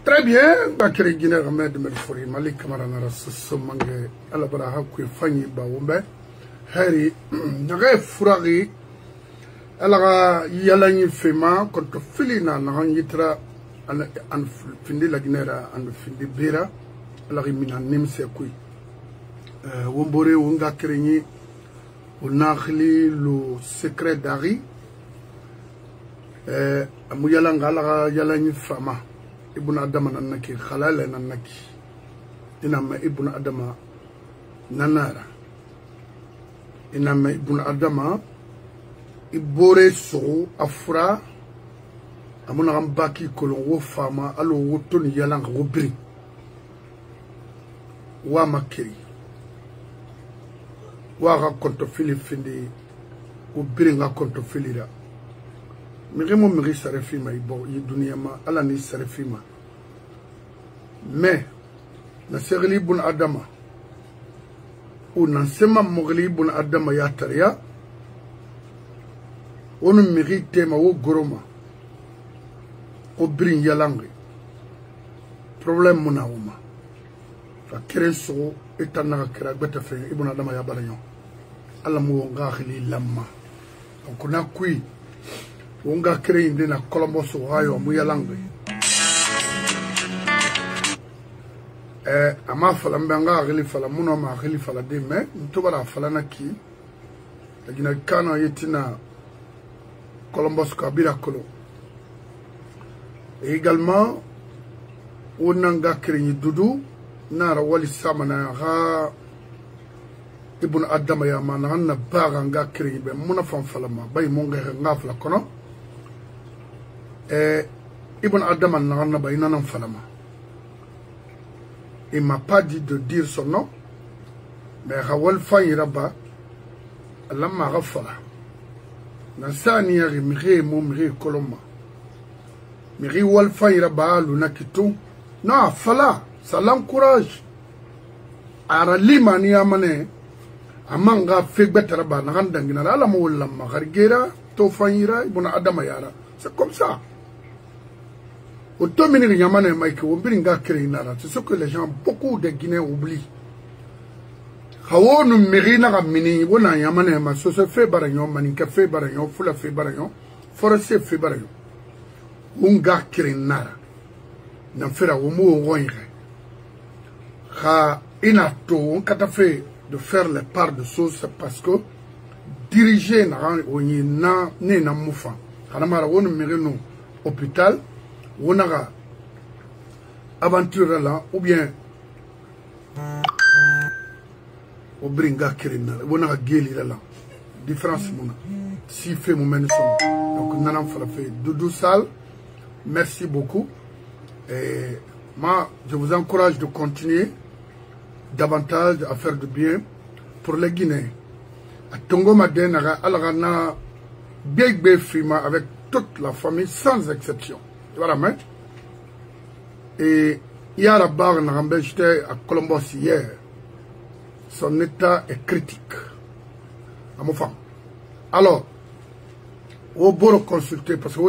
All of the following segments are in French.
Très bien, Bakary Guinée Ahmed Merfouri, Malik Kamaranara Somange, Alabara Hakwe Fanyi Baoumbe, Harry, Nare Furari, Alara Yalani Fema, contre Filina, Narangitra, and Findi la Guinera, and Findi Bira, Alarimina Nimsekui. Wombore, Wunga Kerenyi, Unahli, le secret d'Ari, Amuyalanga, Alara Yalani Fama. Ibn Adama nanaki khalala nanaki inama Ibn Adama nanara inama Ibn Adama ibore so afra amuna gambaki kolon wo fama alo wotoni yalanga wobri wa makiri wa ga konto filifindi wobri nga konto filira Mirimo miri sarefima ibo yiduniyama ala ni sarefima mais na serli ibn Adama ou na sema mogli ibn Adama ya tariya onu miri tema wo goroma o brin yalangi problème muna wuma fa keren so etana kera beta fe ibn Adama ya baranyo ala mo nga khili lamma donc na kui Wonga créé une Columbus Ohio Muyalangue. Ama fala mbanga agili fala muno ma agili fala de me ntobara fala na ki agina kana yetina Columbus Kabila Kolo. Et également wonanga créé Dudu nara wali samana ha Ibn Adama ya mana na baga nga créé be muna fam fala ma bay monga nga fala kono. Ibn Adam n'a pas dit falama. Il m'a pas dit de dire son nom, mais Rawal Fayiraba, Allah m'a rafala. Nansani a rimri mumri koloma. Miri Wal Fayiraba, lunakitu. Non, fala, ça l'encourage. Arali mani amane, amanga figbetaraba, narandangina, la moula magargera, tofayira, Ibn Adam yara. C'est comme ça. C'est ce que les gens, beaucoup de Guinéens oublient. Hawo mirina mini wona yamane ma so se fe baranyo maninka fe baranyo fula fe baranyo forese fe baranyo unga kirinara na fera womo ngoire ha inato on kata fe de faire les parts de choses parce que diriger na oni na ne na mufa hanamara wonu mirino hôpital wona aventure là ou bien au bringa kirina wona geli là différence mona si fait mon mène son donc nanam fala fait Doudou Sall merci beaucoup et moi je vous encourage de continuer davantage à faire du bien pour les Guinéens à Tongo Madena alagana big fima avec toute la famille sans exception voilà mais et hier à Bar Narambe j'étais à Columbus hier. Son état est critique. À mon femme. Alors, au beau consulter, parce que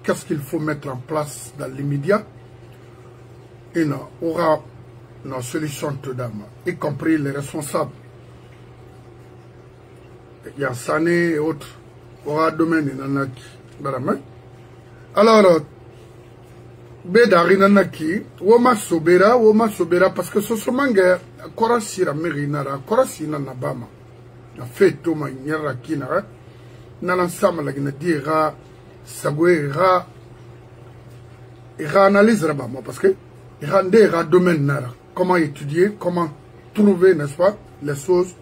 qu'est-ce qu'il faut mettre en place dans l'immédiat? Et non, aura une solution tout d'âme, y compris les responsables. Il y a Sané et autres. Aura domaine in alors, Bedari nanaki, woma sobera parce que ce somange korasira merinara korasina nabama na feto ma nyara kinara nana sama la gina dira sagwe ra analyse rabama parce que ira domaine nara comment étudier comment trouver n'est-ce pas les choses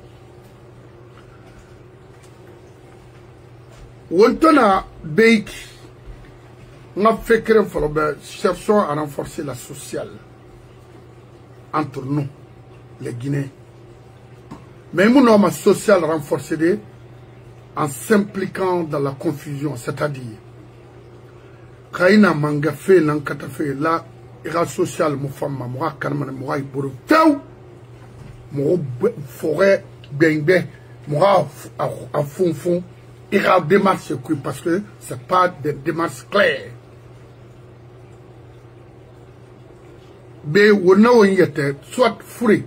wontona beiki. Cherchons à renforcer la sociale entre nous, les Guinéens. Mais nous avons social renforcé en s'impliquant dans la confusion, c'est-à-dire, Kaina Mangafé, Nankatafe, là, ira social, mon femme, moi, Kanman, moi, Borotau, mon forêt, Bengbe, moi, à fond, ira démarche, parce que ce n'est pas des démarches claires. be wona won yete soit free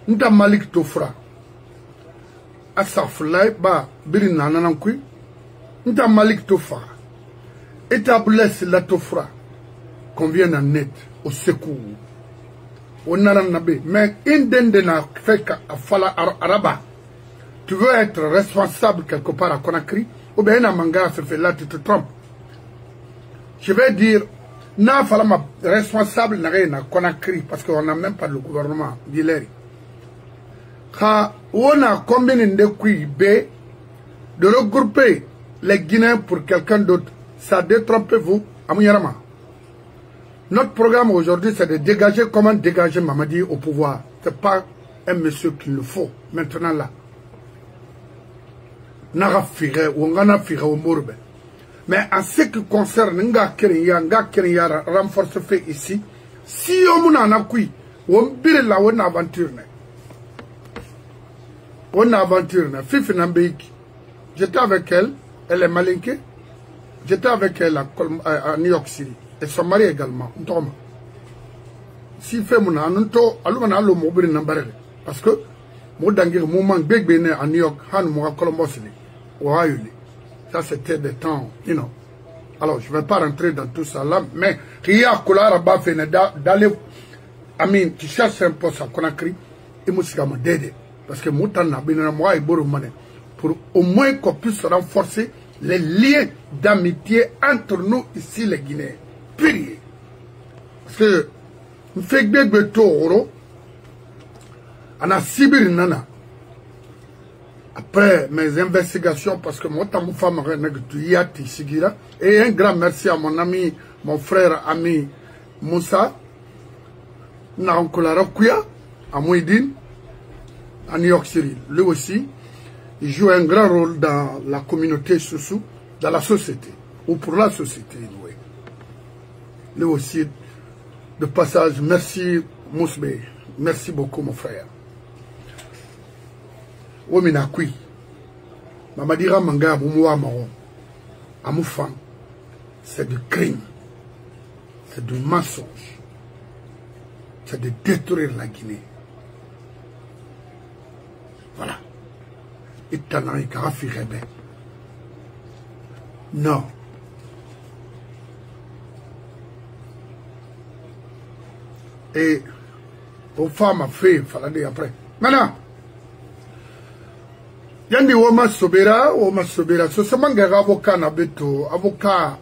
nta malik to fra asafulay ba biri nananan kui nta malik to fa établisse la to fra qu'on vienne en aide au secours on a nabe mais indende na feka afala araba tu veux être responsable quelque part à Conakry ou bien à Manga se fait là tu te trompes. Je vais dire n'a pas ma responsable n'a rien à Conakry parce qu'on n'a même pas le gouvernement d'Hilaire. On a combien de couilles B de regrouper les Guinéens pour quelqu'un d'autre. Ça détrompez-vous à Mouyarama. Notre programme aujourd'hui c'est de dégager, comment dégager Mamadi au pouvoir. C'est pas un monsieur qu'il le faut maintenant là. N'a fire ou ngana fire au mourbe. Mais en ce qui concerne nga Kenya renforce fait ici, si on a un coup, on bire la on aventure. On aventure. Fifi Nambeiki. J'étais avec elle, elle est malinquée. J'étais avec elle à New York City. Et son mari également. Si fait mon anunto, alumana lo mobile n'embarque. Parce que, mon dernier moment, big béné à New York, han moura Colombos. Ça c'était des temps, you know. Alors je ne vais pas rentrer dans tout ça là, mais il y a Kolara Bafene d'aller, Amin, qui cherche un poste à Conakry, et moi c'est m'aider. Parce que Moutan n'a bien moi et Boromane, pour au moins qu'on puisse renforcer les liens d'amitié entre nous ici les Guinéens. Pire. Parce que, nous faisons des taureaux, on a Sibir Nana. Après mes investigations, parce que moi, ta femme et un grand merci à mon ami, mon frère, ami Moussa, Narankolara Kouya, à Mouidine, à New York City. Lui aussi, il joue un grand rôle dans la communauté Soussou, dans la société, ou pour la société. Oui. Lui aussi, de passage, merci Mousbe, merci beaucoup mon frère. Womina kui Mamadira manga moumoua maron Amoufan, c'est du crime, c'est du mensonge, c'est de détruire la Guinée. Voilà. Itana Ikarafi Rebe. Non. Et aux femmes a fait, il fallait après. Maintenant, Yandi woma sobera, so samanga avocat na beto, avocat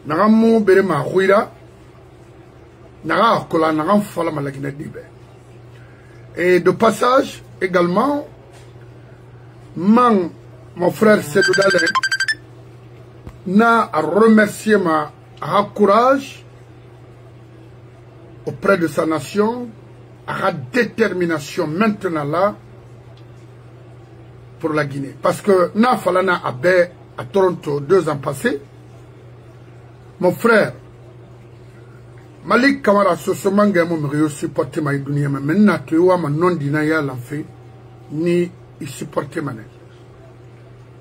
nagamu bere ma huira, naga kola nagam fala malakina dibe. Et de passage, également, mon frère Sedou Dale, n'a à remercier ma courage auprès de sa nation, à détermination maintenant là, pour la Guinée. Parce que na falana abe à Toronto 2 ans passés, mon frère Malik Kamara Sosomanga me supporté ma dunia mais maintenant tu vois ma non dinaya l'enfait ni il supportait ma.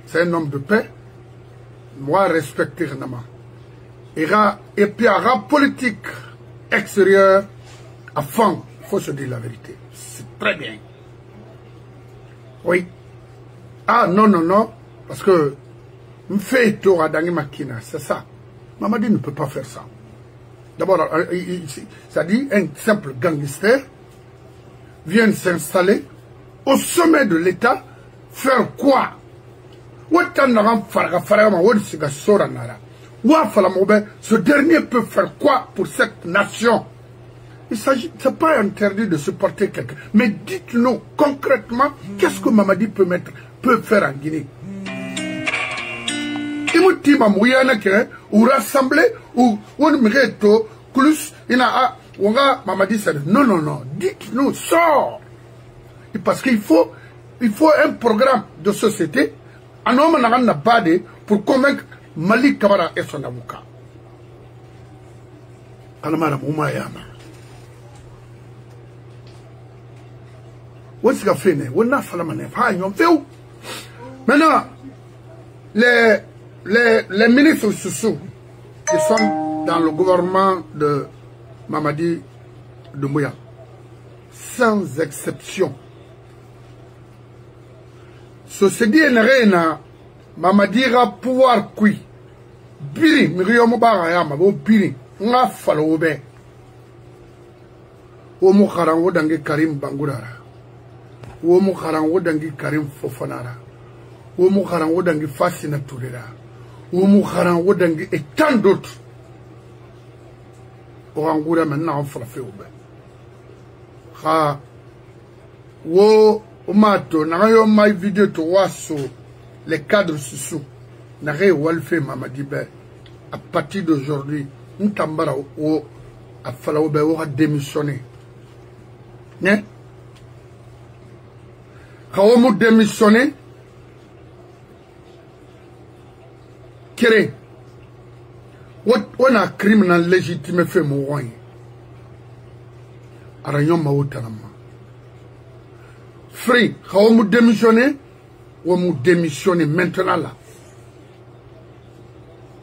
C'est un homme de paix, moi respecté vraiment. Et puis à la politique extérieure à fond, il faut se dire la vérité. C'est très bien. Oui. Ah non, non, non, parce que m'fait tour à Dani Makina, c'est ça. Mamadi ne peut pas faire ça. D'abord, ça dit un simple gangster vient s'installer au sommet de l'État, faire quoi? Ce dernier peut faire quoi pour cette nation? Il s'agit, c'est pas interdit de supporter quelqu'un. Mais dites-nous concrètement, qu'est-ce que Mamadi peut faire en Guinée? Il me dit, ou rassembler, ou on mérito, plus, il a, Mamadi, non, non, non, dites-nous, sors! Parce qu'il faut un programme de société, un homme n'a pas de, pour convaincre Malik Kamara et son avocat. Maintenant, les ministres Soussou qui sont dans le gouvernement de Mamadi Doumbouya. Sans exception. Société Enrena, Mamadira pouvoir kui. Biri, Miriam Barayama, Biri, nga falobe. Omo Karango dangi Karim Bangurara. Omo Karango dangi Karim Fofanara. Omo Karango dangi Fasina Tourera. Omo Karango dangi et tant d'autres. Orangura maintenant frappé au bain. Ha wo mato na yo my vidéo to waso les cadres sous na re walfe Mamadi Be à partir d'aujourd'hui ntambara o a fala o be o démissionner né kawo mo démissionner kéré on a criminel légitime fait mon roi arayon ma wotanama free kawo mo démissionner ou mo démissionner maintenant là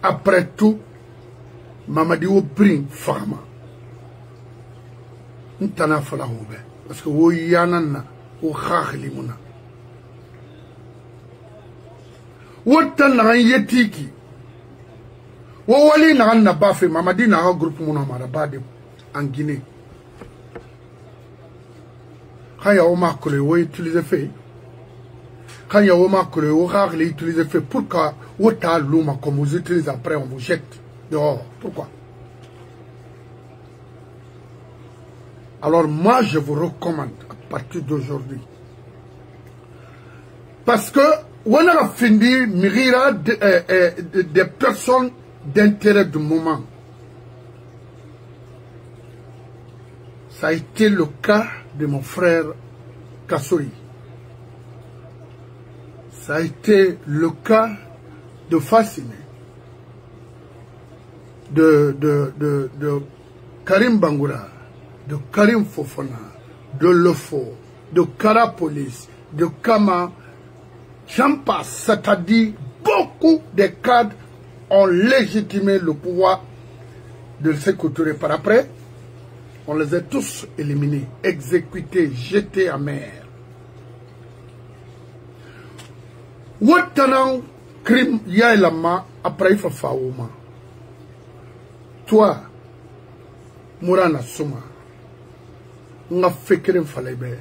après tout Mamadi o bring fama ntana fala hobe parce que wo yanana o khakhli muna wotan na yetiki wo wali na bafe Mamadi na groupe muna mara bade en Guinée quand ya o makole wo utiliser fait quand ya o makole wo khakhli utiliser fait pourquoi wota luma comme vous utilisez après on vous jette dehors pourquoi? Alors moi je vous recommande à partir d'aujourd'hui parce que on a fini mérira des personnes d'intérêt du moment. Ça a été le cas de mon frère Kassouri. Ça a été le cas de Fassine, de Karim Bangoura, de Karim Fofana, de Lefo, de Karapolis, de Kama. J'en passe, c'est-à-dire beaucoup de cadres ont légitimé le pouvoir de Sékou-Touré. Par après, on les a tous éliminés, exécutés, jetés à mer. Watanan crime yailama après fafaouma. Toi, Mourana Souma, nga fekirin falebe.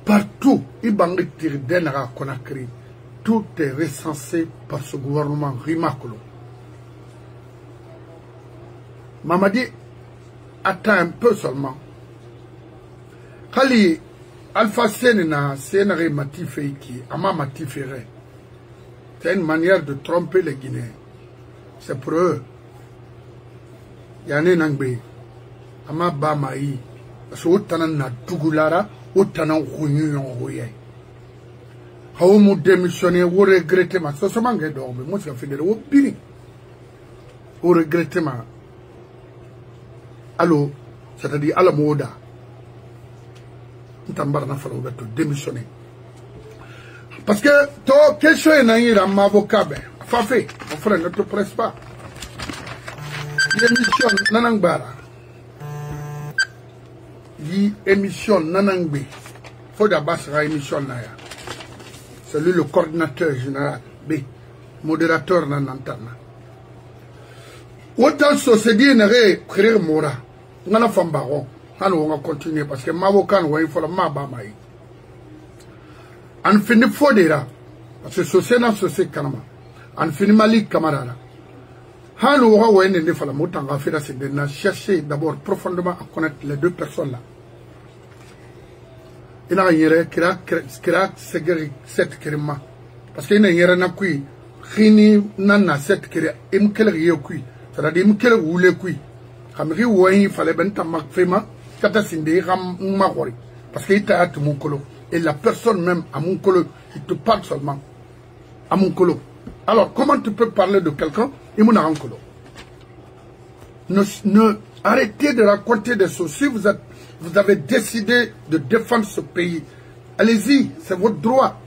Partout, Ibangi Tirdenara Konakri, tout est recensé par ce gouvernement Rimakolo. Mamadi attend un peu seulement. Kali Alpha Senena, Sénéré Matifeiki, Ama Matifere. C'est une manière de tromper les Guinéens. C'est pour eux. Yane Nangbe, Ama Bamaï, parce que Otanan na Tugulara, Otanan Rounion Roye. How mu démissionner, ou regretter ma. C'est seulement que dorme, moi je fais des opinions. Ou regretter ma. Allô, c'est-à-dire à la moda. Ntambara na fala obeto démissionner. Parce que toi, question est naïra ma avocat, Fafé, mon frère, ne te presse pas. L'émission Nanangbara. L'émission Nanangbe. Faut d'abord la émission Naya. C'est lui le coordinateur général. B. Modérateur Nanantana. Autant société n'est créer Mora. On a fait un baron. On va continuer parce que ma avocat, il faut la mabamaï. On finit Fodera. Parce que société n'a société Kanama. On finit Malik Kamarara. Hano aura ou ne fala motanga fait c'est de chercher d'abord profondément à connaître les deux personnes là. Il a yere kira cette kirima parce qu'il n'y a kui khini nana cette kira imkel yekui c'est-à-dire imkel wule kui kamri woyi fallait benta makfema kata sinde ram magori parce qu'il t'a à mon colo et la personne même à mon colo il te parle seulement à mon colo. Alors comment tu peux parler de quelqu'un? Ne arrêtez de raconter des choses. Si vous avez décidé de défendre ce pays, allez-y, c'est votre droit.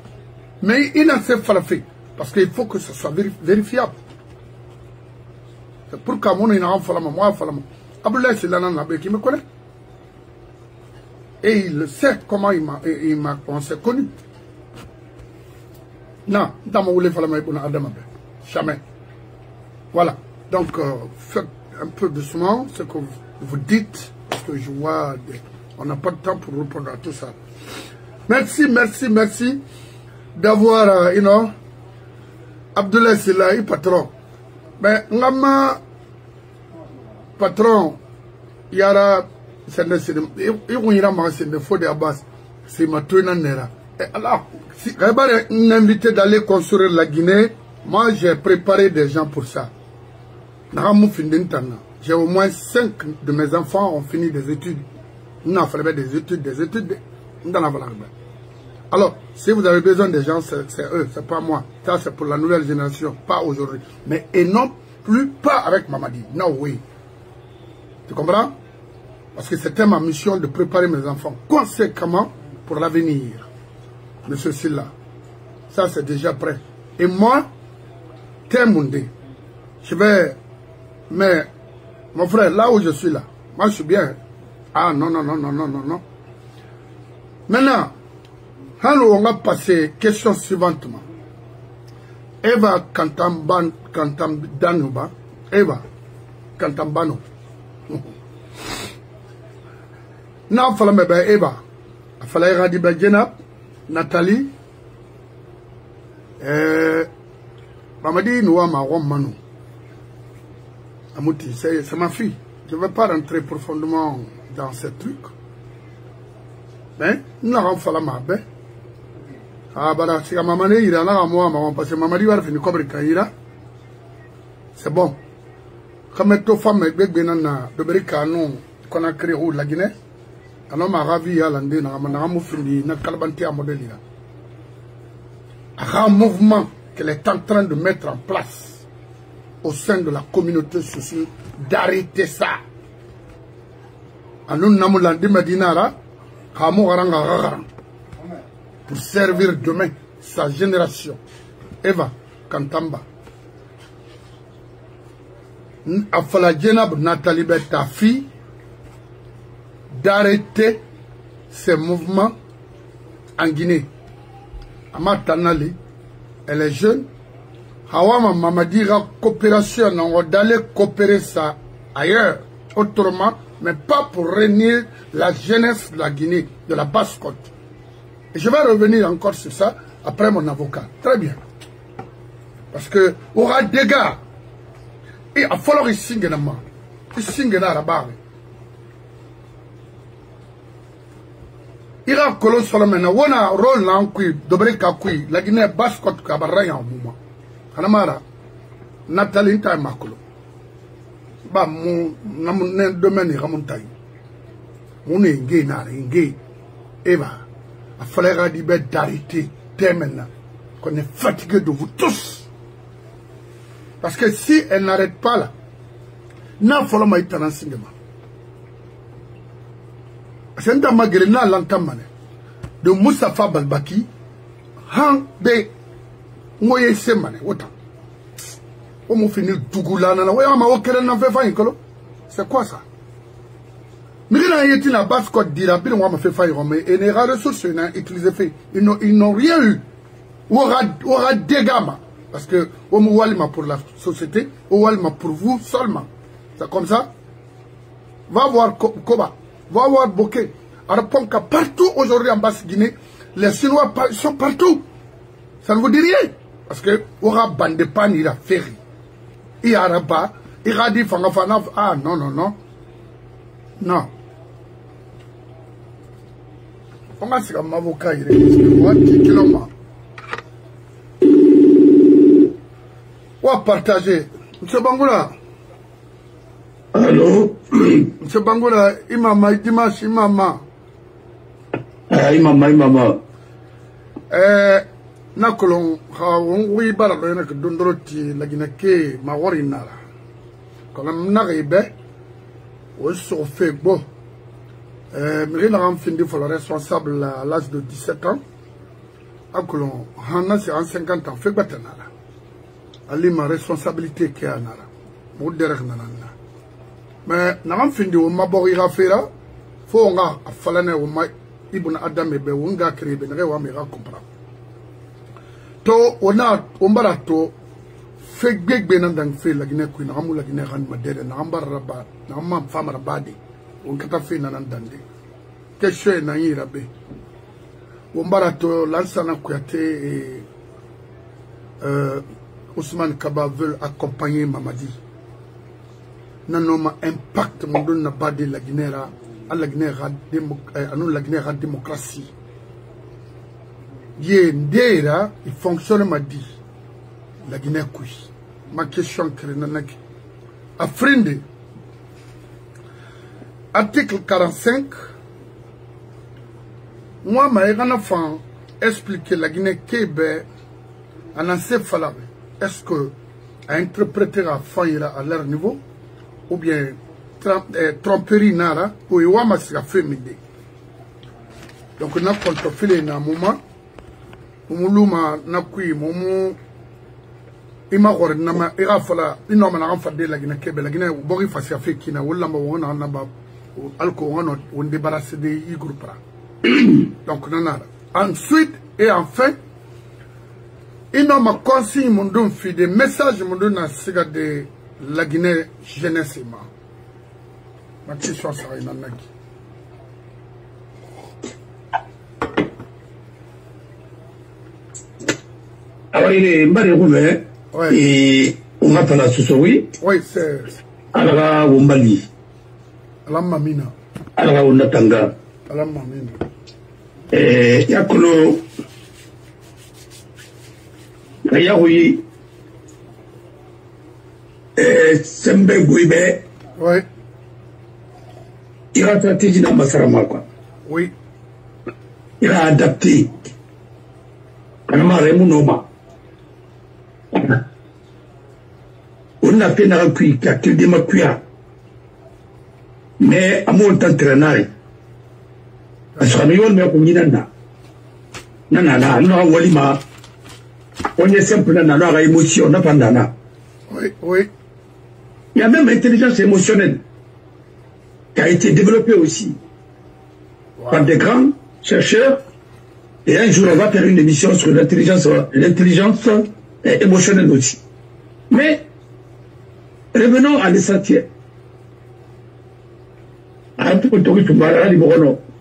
Mais il n'a pas fait parce qu'il faut que ce soit vérifiable. C'est pourquoi moi, Abdoulaye Silana Nabe qui me connaît. Et il sait comment on s'est connu. Non, dans mon voulez faire jamais. Voilà. Donc, faites un peu doucement ce que vous dites, parce que je vois, on n'a pas de temps pour répondre à tout ça. Merci, merci, merci d'avoir, Abdoulaye Silahi, patron. Mais, ngama, patron, yara, c'est le faux de Abbas, c'est ma tournée. Alors, si vous invité d'aller construire la Guinée, moi j'ai préparé des gens pour ça. J'ai au moins 5 de mes enfants ont fini des études. Nous avons fait des études. Alors, si vous avez besoin des gens, c'est eux, c'est pas moi. Ça, c'est pour la nouvelle génération, pas aujourd'hui. Mais et non plus, pas avec Mamadi. Non, oui. Tu comprends? Parce que c'était ma mission de préparer mes enfants conséquemment pour l'avenir. Monsieur Silla. Ça, c'est déjà prêt. Et moi, Temundé, je vais... Mais, mon frère, là où je suis là, moi, je suis bien. Ah, non. Maintenant, on va passer question suivantement. Eva Kantamdanuba. Eva Kantambano. Non, fallait me faire Eva. Il fallait Radiba Jenab, Nathalie. Mamadi Nouama Romano. Amouti, c'est ma fille. Je ne vais pas rentrer profondément dans ces trucs. Mais, nous avons fait la mabe. Ah, bah, si maman est ira, là, moi, parce que maman va finir comme ira. C'est bon. Comme toute femme est bien de Bricano, qu'on a créé la Guinée. Alors, ma ravi à l'Inde, n'a fini, n'a calbanté à modèle. Un mouvement qu'elle est en train de mettre en place au sein de la communauté sociale, d'arrêter ça. Nous n'avons pas dit Medinara, pour servir demain sa génération. Eva Kantamba. Afala Djenab Nathalie ta fille, d'arrêter ces mouvements en Guinée. Amatanali, elle est jeune. Hawama Mamadi la coopération, on va d'aller coopérer ça ailleurs, autrement, mais pas pour régner la jeunesse de la Guinée, de la Basse-Côte. Et je vais revenir encore sur ça après mon avocat. Très bien. Parce que, il y aura des gars. Et il va falloir qu'ils signent la main. Ils signent la barre. Il y a un colon sur le maintenant. On a un rôle là en qui, de la Guinée Basse-Côte, qui a barré en moment. Anamara, Nathalie Taï Makolo. Bah, mon domaine est remonté. On est gay, gay. Eva, il fallait d'arrêter dès maintenant. Qu'on est fatigué de vous tous. Parce que si elle n'arrête pas là, n'a fallu pas être en enseignement. C'est un magre n'a l'entamane. De Moustapha Balbaki, han be moye semane, autant. On m'a fini Dougoulana, c'est quoi ça? Mais il y a une base code d'Ira, puis on m'a fait faillir, mais il y a des ressources utilisées. Ils n'ont rien eu. Il y aura des gamins. Parce que, on m'a pour la société, on m'a pour vous seulement. C'est comme ça. Va voir Koba, va voir Bokeh. Alors, partout aujourd'hui en Basse-Guinée, les Chinois sont partout. Ça ne vous dit rien. Parce que, on aura bandé pan, il a ferry. Il y a Rabat, il a dit Fangafana, ah non. Non. On va se faire un avocat, il est on va partager. Monsieur Bangoula. Allô? Monsieur Bangoula, Imama, Dimanche, Imama. Imama. Nakolon, oui, barabara, que Dondroti, la Guinée, ma warinara. Quand on arrive, on se fait bon. Mais on a fini pour le responsable à l'âge de 17 ans. Akolon, Hanna, c'est en 50 ans, fait batanara. Ali, ma responsabilité qui est à Nara. Moudérek Nanana. mais n'am fin de ma borira fera faut nga falane o ma ibn adam be wonga krebe ne wa me ra comprendre to ona ombara to fe gbegbe nan dang fe la gine ku na amu la gine ran madede na ambar raba na amma fama rabade on kata fe nan dande ke shwe na yira be ombara to lansana kuyate Ousmane Kaba veut accompagner Mamadi nanoma impact mon don na bade la Guinée à la Guinée la Guinée démocratie yé ndera il fonctionne m'a dit la Guinée kui ma question que nanaki Afrindi article 45 moi ma fan expliquer la Guinée Kébé en encéphale est-ce que à interpréter à faire à leur niveau ou bien tromperie nara ou iwama sika féminin donc on a contrôlé na moment umuluma na kui momo ima gore na ma ira fala inoma na fa de la Guinée Kébé la Guinée bori fasi africaine wala ma wona na ba alco on débarrasser des groupes donc nanara ensuite et enfin il m'a consigne mon don fi des messages mon don na siga de la Guinée jeunesse ma question ça ina naki alors il est mbare rouvert et on va parler sur oui c'est alors wombali ala mamina alors on natanga ala mamina yakolo Yahoui Sembe Gouibé. Oui. Il a traité dans Massarama, quoi. Oui. Il a adapté. On a fait un appui qui a été démaquillé. Mais à mon temps, traîner. Parce que nous avons mis un nana, nous avons walima. On est simplement dans leur émotion, n'a pas d'ana. Oui, oui. Il y a même l'intelligence émotionnelle qui a été développée aussi par des grands chercheurs. Et un jour, on va faire une émission sur l'intelligence émotionnelle aussi. Mais revenons à l'essentiel.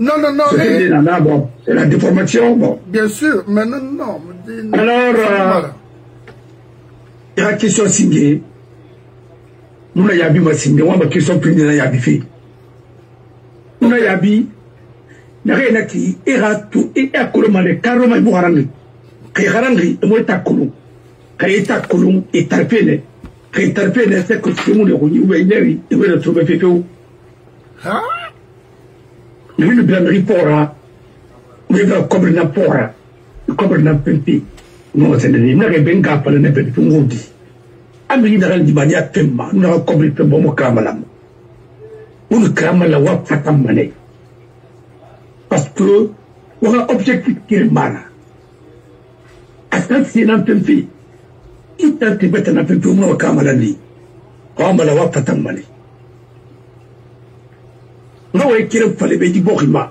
Non. C'est la déformation. Bon. Bien sûr, mais non. Alors, il y a une question signée. Nous n'avons pas signé. Nous avons une question plus de la fait. Nous n'avons pas rien qui est à tout et à Colomba, les carreaux, et Bouharangri. Kayrangri, et moi, Takolum. Kayetakolum et Tarpene. Kaytarpene, c'est que tout le monde est revenu. Où est Neri? Et où est le trouvé Féféo? Ah? Nous ne bien ripora. Nous ne cobre na pora. Cobre na pempi. Nous c'est des n'a benga pas le nepé pour ngodi. Amri na di banya pemma. Nous na cobre pembo mo kamalam. Nous kramala wa fatam mané. Parce que on a objectif qui est mal. Attends c'est na pempi. Il t'a tibet na pempi mo kamalani. Kamala wa fatam mané. Non, il fallait me dire Borima.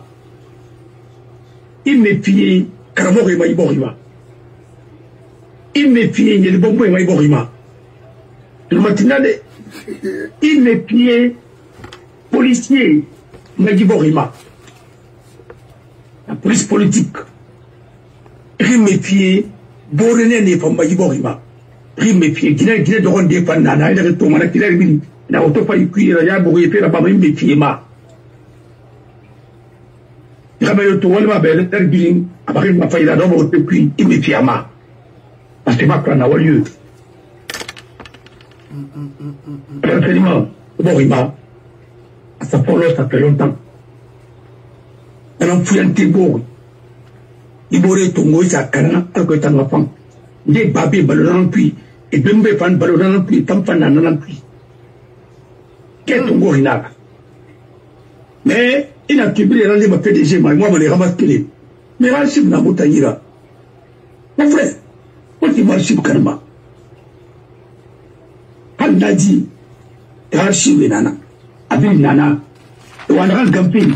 Il me pillait Karamorima Borima. Il me pillait le bonbon et Borima. Le matinal, il me pillait policier Borima. La police politique. Il me pillait Borené et Pamba Borima. Il me pillait Guinée de Rondé Panana. Il est retourné à la Guinée. Il a autofailli cuire la Bourrier la Bama, il me pillait ma. Il y a eu tout le monde, il y a eu ma faille là-dedans, depuis immédiatement. Parce que ma plan n'a pas lieu. Renseignement, bon, il m'a. Ça fait longtemps. Il a fouillé un tébour. Il m'a dit, il a canard, alors que tu as un enfant. Il est babé, ballon puis, et bembe fan, ballon puis, tant fan, nan puis. Qu'est-ce que tu as? Mais, il a publié les rendez-vous PDG, moi, je les ramasse télé. Mais Rachid n'a pas taillé. Mon frère, on dit Rachid Karma. On a dit, Rachid Nana. avec Nana. Et on a un camping.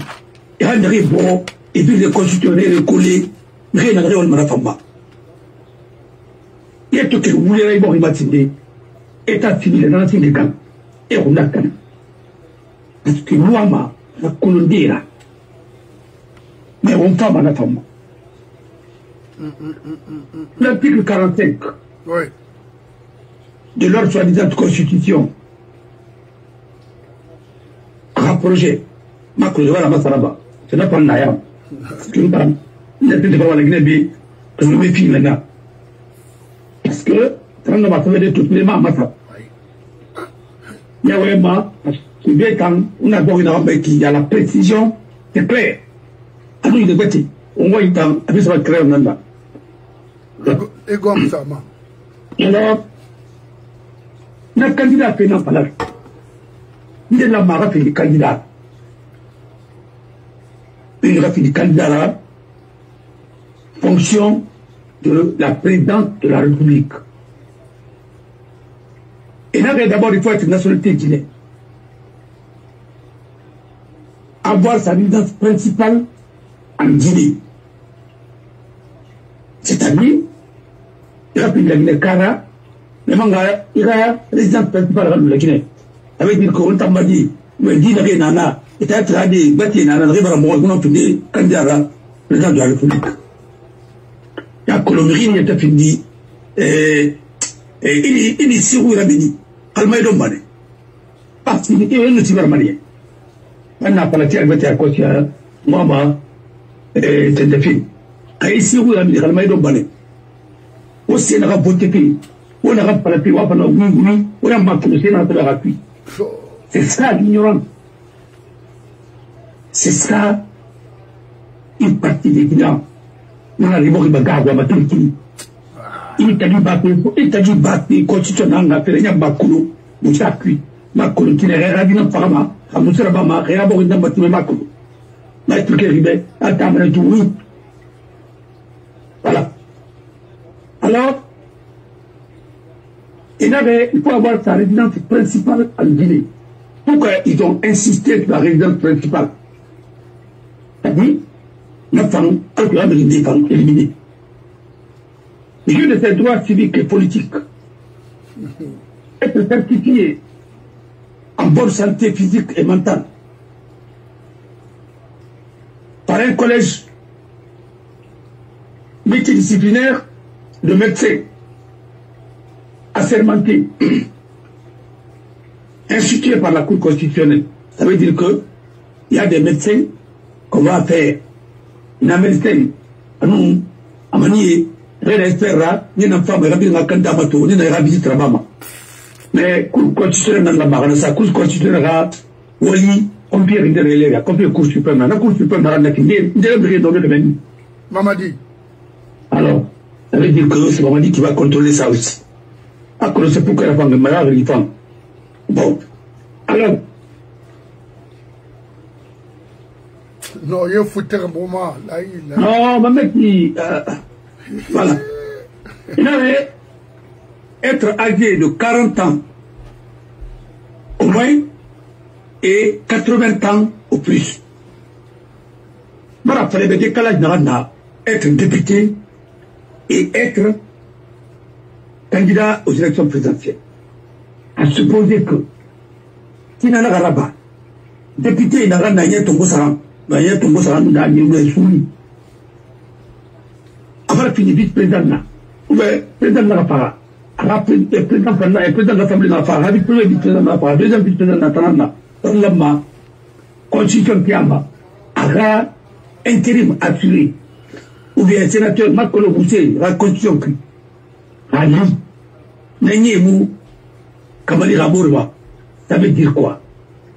Et on a un bon. Et puis les constitutionnels, les collés. Mais on a un bon femme. Il y a tout ce que vous voulez, bon, il m'a dit. État civil, dans les camps. Et on a quand parce que moi, la colonie là. Mais on fait ma femme. L'article 45 oui. de leur soi-disant constitution rapproché. Ma colonie là, ma salaba. Ce n'est pas un naïf. Parce que nous parlons. Il y a des gens qui ont que je me méfie maintenant. Parce que, ça ne va pas faire toutes les mains à ma femme. Il y a vraiment, c'est bien quand on a besoin d'un mec qui a la précision, c'est clair. Alors il est petit. On voit il temps, après ça va créer un anda. Et comme ça, man. Alors, le candidat fait non pas là. Il est là, Mara fait le candidat. Il a fait le candidat là, fonction de la présidente de la République. Et là, d'abord, il faut être nationalité guinéenne. Avoir sa résidence principale en Guinée. C'est-à-dire, il a pris la Guinée-Cara, mais il a résidence principale en Guinée. Ça veut dire qu'on t'a dit, mais dit que Nana, et t'as dit, bâti Nana, on a fini, candidat président de la République. Il y a Colombie, il a fini, il est sur où il a fini. Almaïdo Mané. Parce qu'il ne s'y va marier. Maintenant, par la terre, il va à côté, moi, c'est des filles. Et ici, où il a mis Almaïdo Mané. Aussi, il a voté, on a pas la paix, on a marqué le Sénat de la rapide. C'est ça l'ignorance. C'est ça une partie des clients. On a les morts, il va garder, il va il t'a dit battre constitutionnel na perenya bakulu musakui makulu kinera dina fama amusera ba ma ya bo nda batime makulu na truke ribe atamre du oui voilà alors il faut avoir sa résidence principale en Guinée. Pourquoi ils ont insisté sur la résidence principale? C'est-à-dire la femme a éliminé. L'une de ses droits civiques et politiques, être certifié en bonne santé physique et mentale par un collège multidisciplinaire de médecins assermentés, institué par la Cour constitutionnelle. Ça veut dire qu'il y a des médecins qu'on va faire une américaine à nous, à manier. Réespéra, ni n'a pas rabbi n'a kanda mato, ni n'a rabbi trabama. Mais cour constitutionnelle dans la marne, sa cour constitutionnelle wali, on peut rider les lèvres, on peut cour suprême, la cour suprême n'a n'a qu'une délibérée dans le domaine. Mamadi. Alors, ça veut dire que c'est Mamadi qui va contrôler ça aussi. À cause c'est pourquoi la femme est malade, les femmes. Bon. Alors. Non, il faut faire un moment, là, non, ma mec dit, voilà. Il avait être âgé de 40 ans au moins et 80 ans au plus. Voilà, il fallait le décalage être député et être candidat aux élections présidentielles. À supposer que si n'a pas là-bas, député n'a pas gagné ton beau saran, gagné ton beau saran, n'a gagné soumis. Après fini vice-président là, ou bien président de la para, président de l'Assemblée de la para, avec premier vice-président de la para, deuxième vice-président de la para, dans la constitution qui a un intérim assuré, ou bien sénateur Makolo Boussé, la constitution qui a dit, n'ayez vous, Kamali Rabourwa, ça veut dire quoi?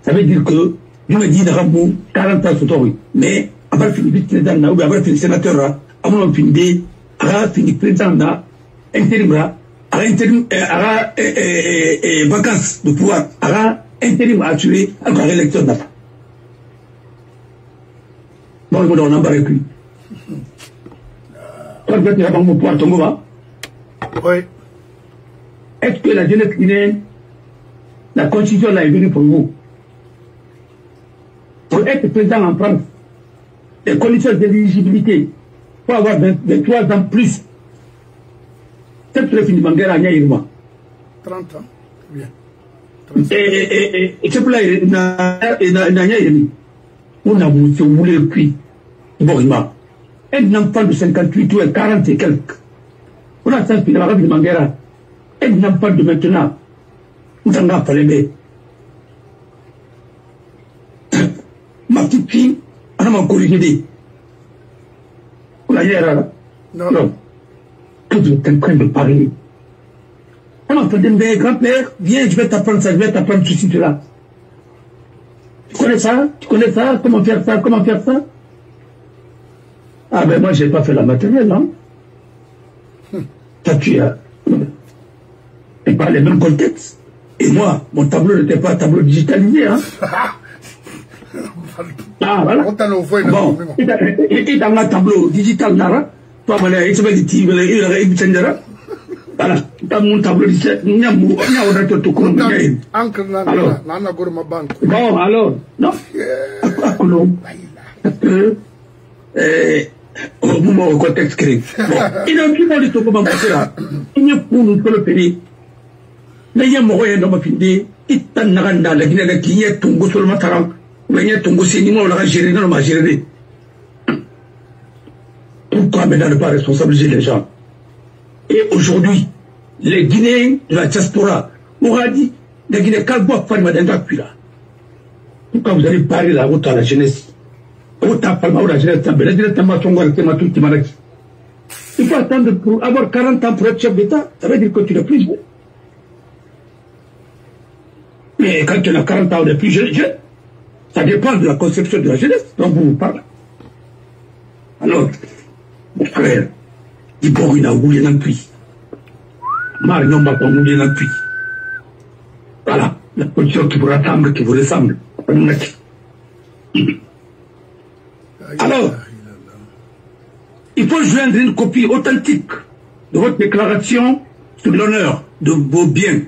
Ça veut dire que, je me dis, Ramou, 40 ans sous oui, mais après fini vice-président là, ou bien après fini sénateur là, on a fini président là, intérim là, intérim, vacances de pouvoir, intérim assuré à la réélection là. Bon, on a embarqué. Toi, tu vas mon pouvoir ton moment. Oui. Est-ce que la jeunesse guinéenne, la constitution là est venue pour vous? Pour être président en France, les conditions d'éligibilité, il faut avoir 23 ans plus. C'est le fin du Mangera à Nyaïruma. 30 ans, bien. Et c'est pour là, il y a Nyaïrumi. On a voulu le cuit. Bon, un enfant de 58 ou 40 et quelques. On a senti la rave de Mangera. Un enfant de maintenant. On a parlé. Ma petite fille, on m'a corrigé. On a hier, non. Tout est en train de parler. On m'a dit, grand-père, viens, je vais t'apprendre ça, je vais t'apprendre ceci, cela. Tu connais ça? Tu connais ça? Comment faire ça? Comment faire ça? Ah ben moi, j'ai pas fait la maternelle, non? Ça, tu as. Et pas les mêmes contextes. Et moi, mon tableau n'était pas un tableau digitalisé, hein? Ah, voilà. Bon, et dans un tableau digital, nara, toi, voilà, il se met des petits, il voilà, dans mon tableau digital, il y a un autre bon, alors, non, parce que, au moment au contexte créé, il a un petit peu de tout comment passer là, il y a pour nous le pays, mais il y a un moyen de m'affiner, il y a un naranda, la Guinée, qui y a ton goût sur le mataran. Pourquoi maintenant ne pas responsabiliser les gens? Et aujourd'hui, les Guinéens de la diaspora m'auraient dit, les Guinéens, pourquoi vous allez parler la route à la jeunesse? Il faut attendre pour avoir 40 ans pour être chef d'État, ça veut dire que tu n'es plus jeune. Mais quand tu as 40 ans, on est plus jeune. Ça dépend de la conception de la jeunesse dont vous parlez. Alors, mon frère, il faut une agouille dans le puits. Marion m'a pas mouillé dans le puits. Voilà, la position qui vous rassemble, qui vous ressemble. Alors, il faut joindre une copie authentique de votre déclaration sur l'honneur de vos biens.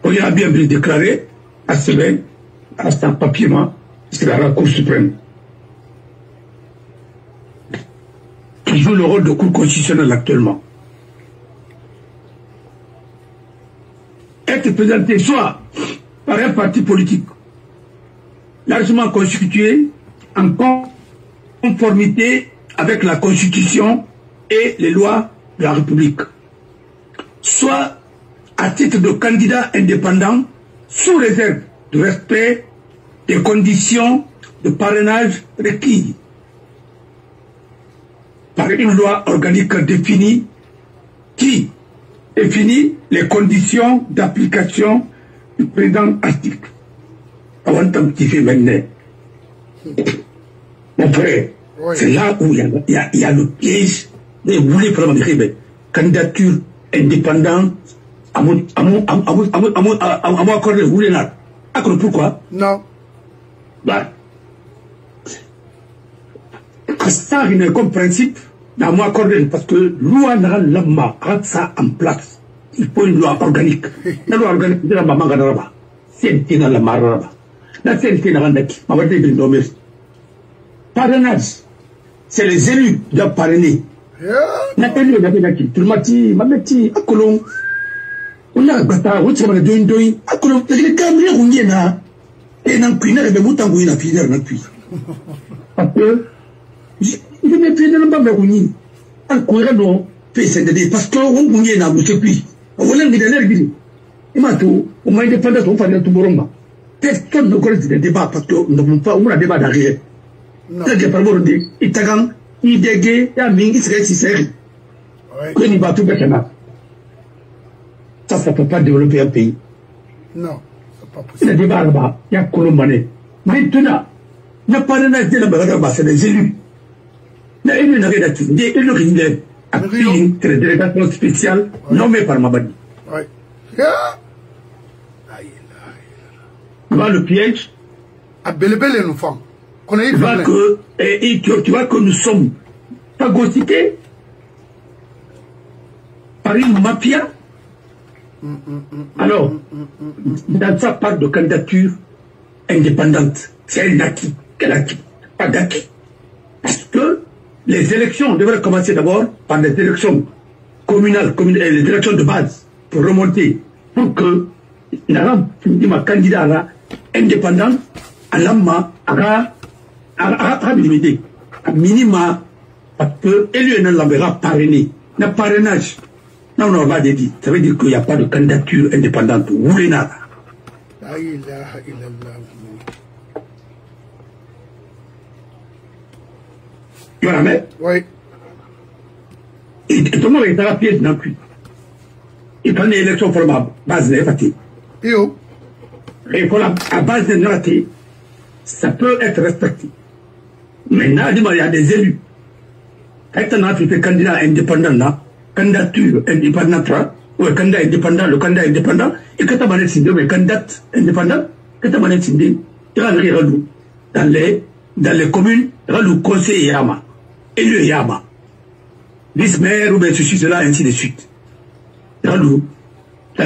On ira bien les déclarer à Semaine. À ce papier, c'est la Cour suprême. Qui joue le rôle de Cour constitutionnelle actuellement. Être présenté soit par un parti politique largement constitué en conformité avec la Constitution et les lois de la République, soit à titre de candidat indépendant sous réserve de respect des conditions de parrainage requises par une loi organique définie qui définit les conditions d'application du présent article. Avant un petit fait maintenant. Mon frère, oui. C'est là où il y a le piège. Vous voulez prendre une candidature indépendante à mon accord de Roulénard. Pourquoi? Non. Bah. Ça, il est comme principe dans mon accord parce que loi n'a pas ça en place. Il faut une loi organique. La loi organique, c'est la maman Ganaraba. C'est une la maraba. La CNT n'a pas qui. Ma voiture est nommée. Parrainage. C'est les élus qui doivent parrainer. La élu n'a qui. Tout le matin, ma métier, à Colomb. On a gata, on s'est dit doin, à Colomb. Les caméras, on y est là. Et dans le puits, il y a des moutons qui ont fini dans le puits. Parce que, il y a des filles dans le bas de l'Ouni. En courant, non, parce qu'on y est dans le puits. On va l'enlever de l'air. Et maintenant, on m'a indépendant, on va aller tout Boromba. Personne ne connaît le débat parce qu'on n'a pas un débat d'arrière. Le débat de Itagan, il dégué, il y a Mingi, c'est série. Il n'y va tout bien. Ça ne peut pas développer un pays. Non. Le débat là-bas, il y a Colombané. Maintenant, il n'y a pas de nation là-bas, c'est des élus. Il y a une rédaction, des élus qui c'est la délégation spéciale nommée par Mabadi. Oui. Tu vois le piège? À belle une femme. Tu vois que nous sommes phagocytés par une mafia. Alors, dans sa part de candidature, indépendante. C'est un acquis. Quel acquis? Pas d'acquis. Parce que les élections devraient commencer d'abord par les élections communales, les élections de base, pour remonter, pour que ma candidat indépendant, à l'amma, à minima, parce que élu ne l'enverra parrainé. Le parrainage, non, on va dire, ça veut dire qu'il n'y a pas de candidature indépendante. Vous voulez nada. Tu vois, mais? Oui. Et tout le monde est à la pièce non plus. Il prend les élections pour la base de l'EFAT. Et pour la base de l'EFAT, ça peut être respecté. Maintenant, il y a des élus. Quand tu fais candidat indépendant, candidature indépendante, ou candidat indépendant, le candidat indépendant, et que tu as mané signé, mais candidat indépendant, que tu as mané signé, tu vas aller dans les communes, tu vas le conseil Yama, élu Yama, vice-maire ou bien ceci, cela, ainsi de suite. Tu vas dans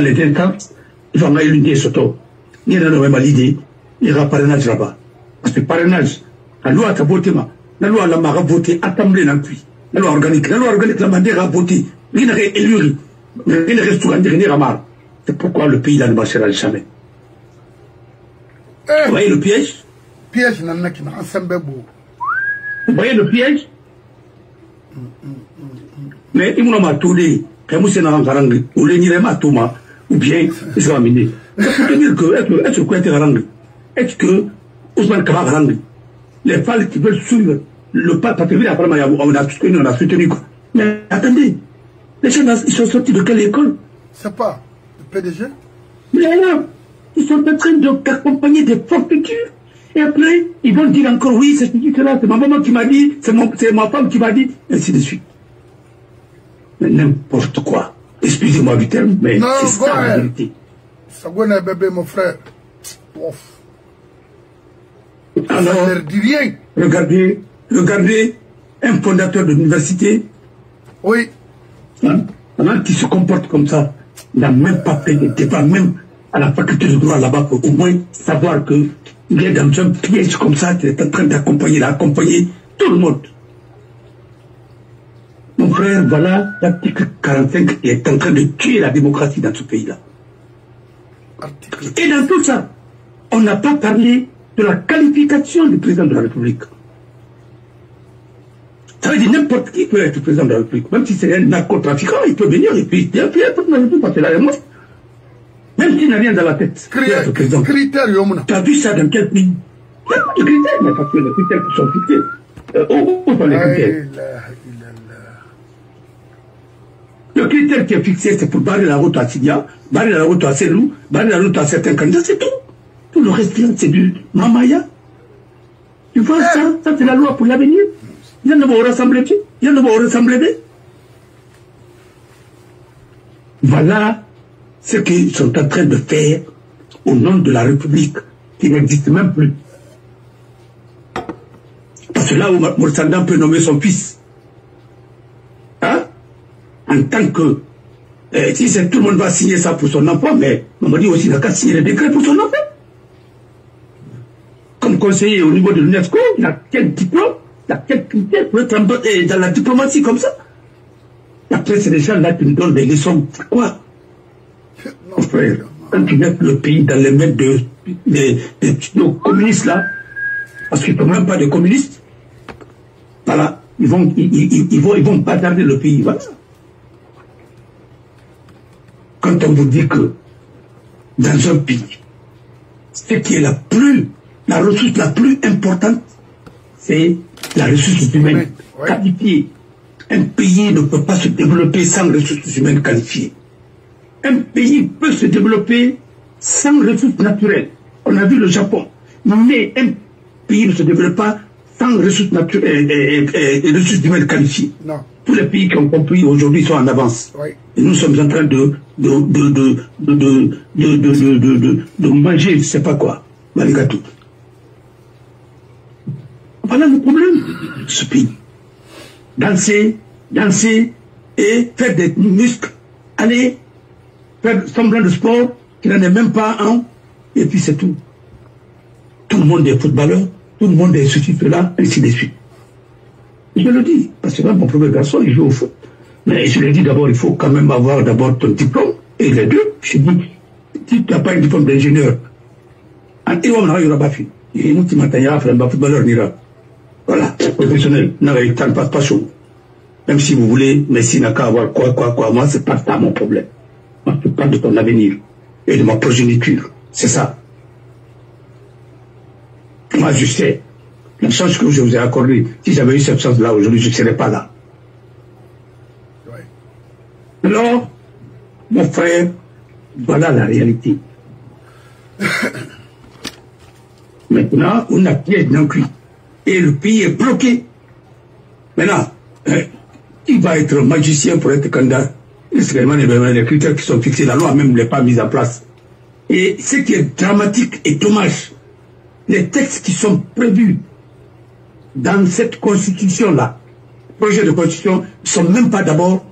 les instances, il va avoir l'unité soto. Il y a dans l'idée, il y aura parrainage là-bas. Parce que parrainage, la loi a voté, la loi a voté, assemblée dans le puits. La loi organique, la manière à voter, il n'y a rien élu, il n'y a rien tout à. C'est pourquoi le pays là ne marchera jamais. Vous voyez le piège? Piège, n'a pas qui n'a pas Vous voyez le piège? Mais il m'a tourné, comme c'est dans un ou les ou bien, il sera miné. Ça veut dire que, est-ce que tu es est-ce que Ousmane Kaba les femmes qui veulent suivre le pas, parce que après, on a soutenu quoi. Mais attendez, les gens, ils sont sortis de quelle école? C'est pas le PDG? Mais là, ils sont en train d'accompagner des forfaitures. Et après, ils vont dire encore, oui, c'est là, c'est ma maman qui m'a dit, c'est ma femme qui m'a dit, et ainsi de suite. Mais n'importe quoi. Excusez-moi du terme, mais c'est ça la vérité. Ça goûte un bébé, mon frère. Ouf. Alors, ça ne dit rien. Regardez un fondateur de l'université. Oui. Un qui se comporte comme ça, n'a même pas fait de débat, même à la faculté de droit là-bas, pour au moins savoir qu'il est dans un piège comme ça, qu'il est en train d'accompagner tout le monde. Mon frère, voilà l'article 45 qui est en train de tuer la démocratie dans ce pays-là. Et dans tout ça, on n'a pas parlé de la qualification du président de la République. Ça veut dire n'importe qui peut être président de la République. Même si c'est un narcotrafiquant, il peut venir et puis il peut être passer là. Même s'il n'a rien dans la tête. Critères, tu as vu ça dans quel pays? Il n'y a pas de critères, mais parce que les critères qui sont fixés. Où sont les critères? Le critère qui est fixé, c'est pour barrer la route à Sidia, barrer la route à Selou, barrer la route à certains candidats, c'est tout. Tout le reste, c'est du mamaya. Tu vois ça? Ça, c'est la loi pour l'avenir. Il y en a qui ressembler, il y en a qui ressembler. Voilà ce qu'ils sont en train de faire au nom de la République, qui n'existe même plus. Parce que là où Moursandan peut nommer son fils, hein, en tant que, si tout le monde va signer ça pour son emploi, mais on m'a dit aussi qu'il n'a qu'à signer le décret pour son emploi. Comme conseiller au niveau de l'UNESCO, il a quel diplôme, il a quel critère pour être dans la diplomatie comme ça. Et après, c'est des gens là qui nous donnent des leçons. Quoi? Mon frère, quand tu mets le pays dans les mains de nos communistes là, parce qu'ils ne sont même pas des communistes, voilà, ils vont bazarder le pays. Voilà. Quand on vous dit que dans un pays, ce qui est la ressource la plus importante, c'est la ressource humaine qualifiée. Un pays ne peut pas se développer sans ressources humaines qualifiées. Un pays peut se développer sans ressources naturelles. On a vu le Japon. Mais un pays ne se développe pas sans ressources naturelles et ressources humaines qualifiées. Non. Tous les pays qui ont compris aujourd'hui sont en avance. Oui. Et nous sommes en train de manger, je ne sais pas quoi, Maligatou. Voilà le problème de ce pays. Danser et faire des muscles, aller faire semblant de sport qui n'en est même pas un, et puis c'est tout. le monde est footballeur, tout le monde est ceci, cela, ainsi de suite. Je le dis, parce que même mon premier garçon, il joue au foot. Mais je le dis d'abord, il faut quand même avoir d'abord ton diplôme, et les deux, je dis, si tu n'as pas un diplôme d'ingénieur, en Iran, il n'y aura pas fini. Il y a un footballeur, voilà, professionnel, il ne passe pas chaud. Même si vous voulez, mais s'il n'a qu'à avoir quoi, moi, c'est pas ça mon problème. Moi, je parle de ton avenir et de ma progéniture. C'est ça. Moi, je sais, la chance que je vous ai accordée, si j'avais eu cette chance-là aujourd'hui, je ne serais pas là. Ouais. Alors, mon frère, voilà la réalité. Maintenant, on a piège dans le cul. Et le pays est bloqué. Maintenant, il va être magicien pour être candidat. Les critères qui sont fixés, la loi même ne l'est pas mise en place. Et ce qui est dramatique et dommage, les textes qui sont prévus dans cette constitution-là, projet de constitution, ne sont même pas d'abord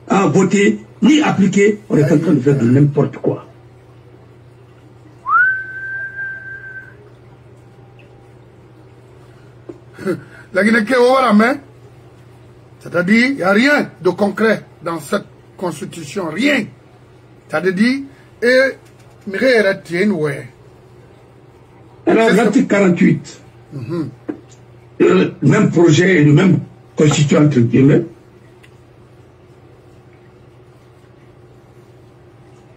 votés ni appliqués. On est en train de faire de n'importe quoi. La Guinée, c'est-à-dire, il n'y a rien de concret dans cette constitution, rien. C'est-à-dire, alors, l'article 48, le même projet et le même constitution entre guillemets,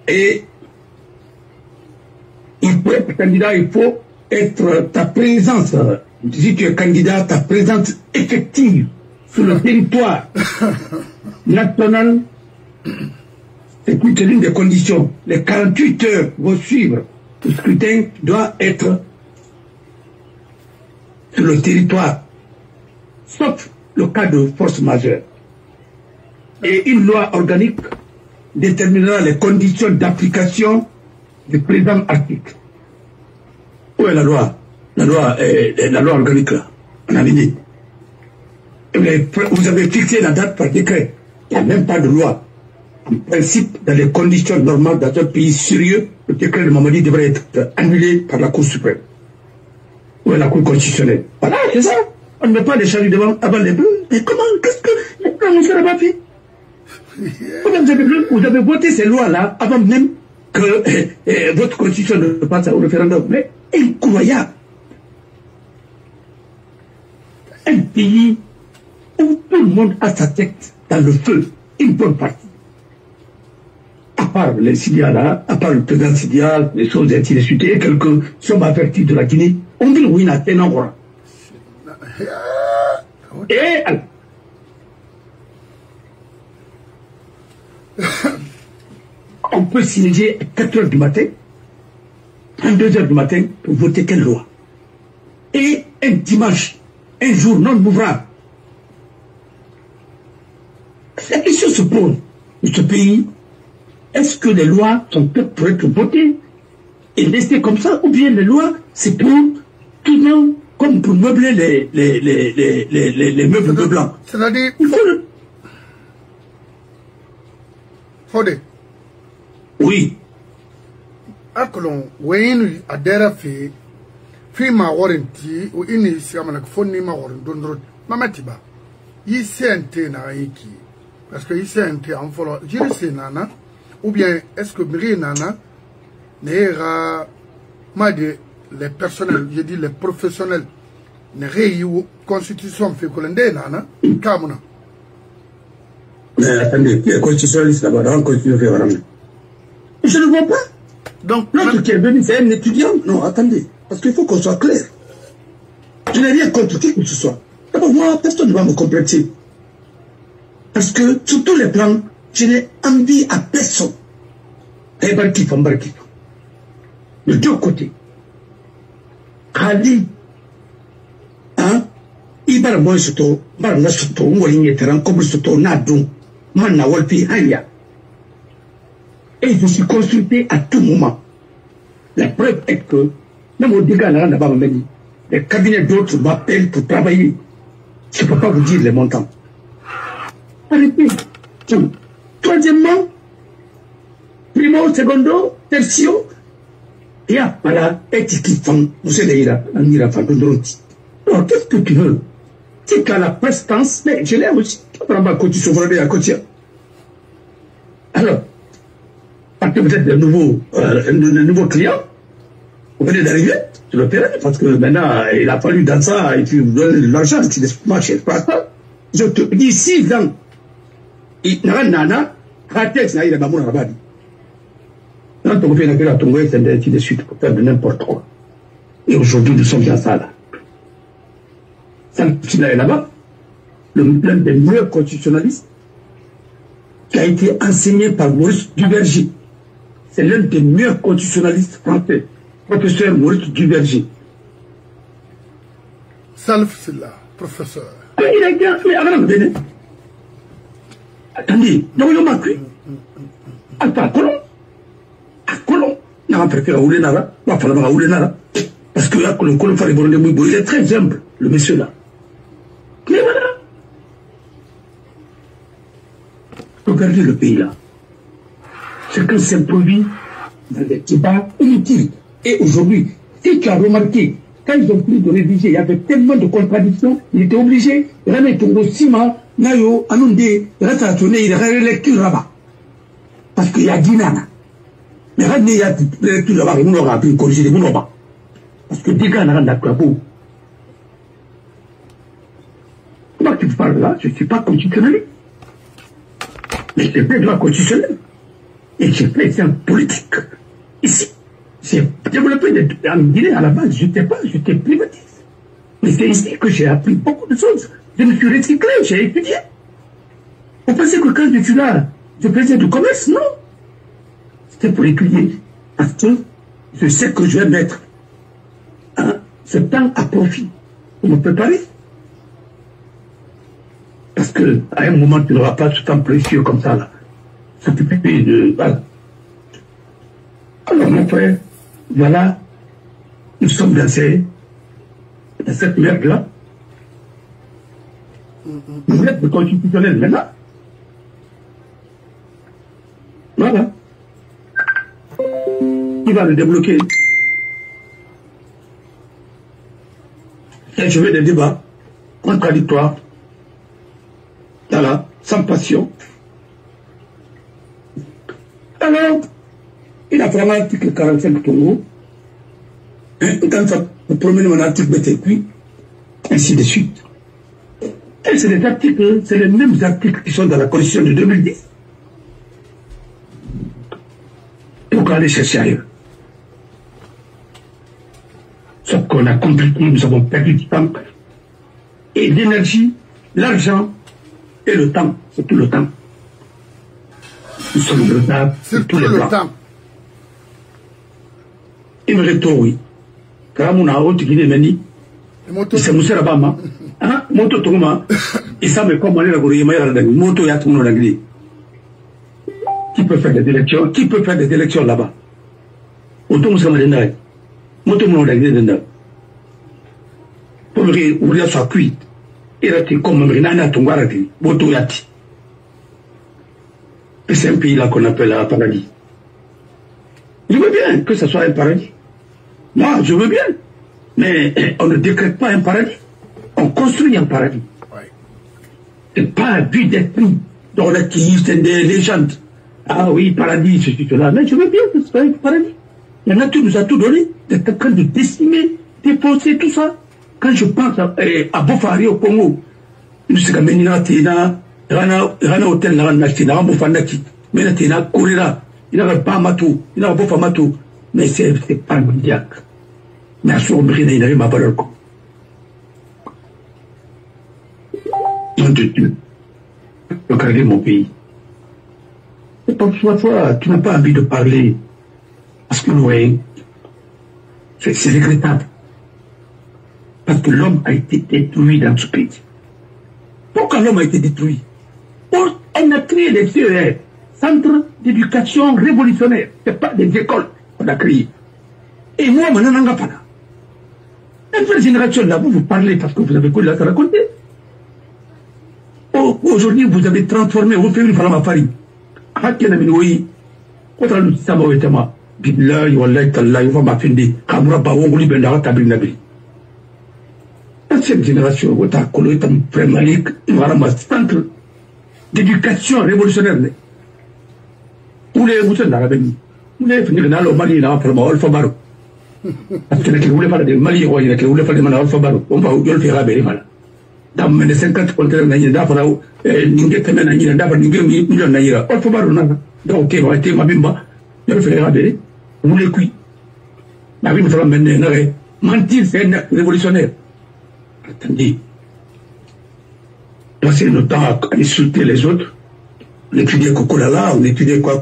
et pour être candidat, il faut être ta présence. Si tu es candidat, ta présence effective sur le territoire national, c'est l'une des conditions. Les 48 heures vont suivre. Le scrutin doit être sur le territoire, sauf le cas de force majeure. Et une loi organique déterminera les conditions d'application du présent article. Où est la loi? La loi organique, là, on a dit. Vous avez fixé la date par décret. Il n'y a même pas de loi. En principe, dans les conditions normales dans un pays sérieux, le décret de Mamadi devrait être annulé par la Cour suprême. Ou la Cour constitutionnelle. Voilà, c'est ça. On ne met pas les charrues avant les bœufs. Mais comment? Qu'est-ce que les plans ne seraient pas fait? Vous avez voté ces lois-là avant même que votre constitution ne passe au référendum. Mais incroyable. Un pays où tout le monde a sa tête dans le feu, une bonne partie. À part les Sidia là, à part le président Sidia, les choses ainsi de suite, et quelques sommes avertis de la Guinée, on dit oui, n'a pas et on peut siéger à 4 heures du matin, à 2 heures du matin, pour voter quelle loi? Et un dimanche, un jour non ouvrable. La question se pose de ce pays, est-ce que les lois sont faites pour être votées et laissées comme ça, ou bien les lois, c'est pour tout le monde, comme pour meubler les meubles de blanc? C'est-à-dire, Fodé. Oui. Akolon, Wayne Adera Fee, Fima warranty, ou ini Siamana Foni ma warranty, Mamatiba. Yi sente na iki. Parce que yi sente en follow. Je sais nana. Ou bien est-ce que Miri nana n'era made les personnels, je dis les professionnels, ne réyu constitution fait colende nana, kamuna. Mais attendez, qui est constitutionnaliste là-bas dans la constitution vraiment? Je ne vois pas. Donc, l'autre qui est venu, c'est un étudiant. Non, attendez, parce qu'il faut qu'on soit clair. Je n'ai rien contre qui que ce soit. D'abord, moi, personne ne va me complexer. Parce que, sur tous les plans, je n'ai envie à personne. Et barkif, de deux côtés. Kali, hein, Ibar moi soto, Bar Nasoto, Moualigné Terran, comme Soto, Nadou, Manna Walpi, Haya. Et je suis consulté à tout moment. La preuve est que, même au dégât, là, là-bas, les cabinets d'autres m'appellent pour travailler. Je ne peux pas vous dire les montants. Arrêtez. Troisièmement, primo, secondo, tertio, Il y a pas là, et qui font, vous allez là, on ira faire de l'autre. Alors, qu'est-ce que tu veux? C'est qu'à la prestance, mais je l'ai aussi. On va continuer à côté. Alors, parce que vous êtes de nouveaux clients, vous venez d'arriver, je le paierai, parce que maintenant, il a fallu dans ça, et puis vous donnez de l'argent, si les marchés pas ça. Je te dis 6 ans, il n'a rien à rater, il a pas mon rabadi. Quand on fait la gueule à tomber, c'est ainsi de suite pour faire de n'importe quoi. Et aujourd'hui, nous sommes dans ça là. S'il est là-bas, l'un des meilleurs constitutionnalistes, qui a été enseigné par Maurice Duverger. C'est l'un des meilleurs constitutionnalistes français, professeur Maurice Duverger. Salf Silla, professeur. Il a bien fait, attendez, donc il m'a cuit. Attends, à Colomb, il a préféré à Oulenara, parce que là, Colomb fallait border Mouibo, il est très humble, le monsieur là. Mais voilà. Regardez le pays là. Chacun s'improvise dans des débats inutiles. Et aujourd'hui, si tu as remarqué, quand ils ont pris de rédiger, il y avait tellement de contradictions, ils étaient obligés de remettre au ciment, Nayo, Anounde, Ratatouné, il y a une lecture là-bas. Parce qu'il y a Guinana. Mais il y a une lecture là-bas, il y a pu corriger les mots. Parce que des gars n'ont pas de Comment tu parles là? Je ne suis pas constitutionnel. Mais j'ai fait droit constitutionnel. Et j'ai fait un politique. Ici, j'ai développé en Guinée à la base, j'étais privatiste. Mais c'est ici que j'ai appris beaucoup de choses. Je me suis recyclé, j'ai étudié. Vous pensez que quand je suis là, je faisais du commerce? Non. C'était pour étudier. Parce que je sais que je vais mettre ce temps à profit pour me préparer. Parce qu'à un moment, tu n'auras pas ce temps précieux comme ça, là. S'occuper de... Voilà. Alors, mon frère, voilà, nous sommes dans cette merde-là. Vous êtes le constitutionnel maintenant. Voilà. Qui va le débloquer? Et je veux des débats contradictoires. Voilà, sans passion. Alors, il a vraiment l'article 45 Togo. Quand ça promène mon article BTQ, ainsi de suite. Et c'est des articles, c'est les mêmes articles qui sont dans la Constitution de 2010. Pourquoi aller chercher ailleurs? Sauf qu'on a compliqué, nous avons perdu du temps. Et l'énergie, l'argent et le temps, c'est tout le temps. Nous sommes en retard sur tous les plans. Il me répond oui. Car mon août qui est venu, c'est Moussa Rabama. Hein, moto Toma. Et ça me comme on est la gourmand, moto yat mon anglais. Qui peut faire des élections? Qui peut faire des élections là-bas? Auto Moussa Madenay. Moto mon anglais dedans. Pour me ouvrir sa cuite. Et là, tu comme Mrinana Tungarati, moto yati. Et c'est un pays là qu'on appelle un paradis. Je veux bien que ce soit un paradis. Moi, je veux bien. Mais on ne décrète pas un paradis. On construit un paradis. Ouais. C'est pas un but d'esprit dans l'activiste des légendes. Ah oui, paradis, ceci, cela. Mais je veux bien que ce soit un paradis. La nature nous a tout donné. D'être en train de décimer, défoncer tout ça. Quand je pense à Bofari au Congo, nous sommes Rana Hotel, Rana Bofanaki, Menatina, Kourira, il n'a pas Matou, il n'a pas Bofamatou, mais c'est pas un diac. Mais à son bride, il n'avait ma valeur. Nom de Dieu, regardez mon pays. Et parfois, tu n'as pas envie de parler, parce que oui, c'est regrettable. Parce que l'homme a été détruit dans ce pays. Pourquoi l'homme a été détruit? On a créé des CER, centres d'éducation révolutionnaire. Ce n'est pas des écoles qu'on a créées. Et moi, maintenant, on n'a pas là. La nouvelle génération, là, vous parlez parce que vous avez quoi là à raconter. Aujourd'hui, vous avez transformé, vous faites une femme à Paris. billahi wallahi tallahi va m'affiner kamura ba wonguli benda tabri nabi cette génération wota kolo tam prémalik vraiment centre d'éducation révolutionnaire où les vous êtes dans la beni où les finir dans le Mali là pour moi alpha baro parce que les voulait pas de Mali ou les voulait pas de Mali alpha baro on va le faire avec mal dans mes 50 conteneurs n'ayant d'afra ningue temen n'ayant d'afra ningue million n'ayant alpha baro na donc va être ma bimba le faire avec vous les cuits ma vie me fera mener mentir c'est un acte révolutionnaire. Attendez, passer notre temps à insulter les autres, on étudiait Kokolala, on étudiait quoi.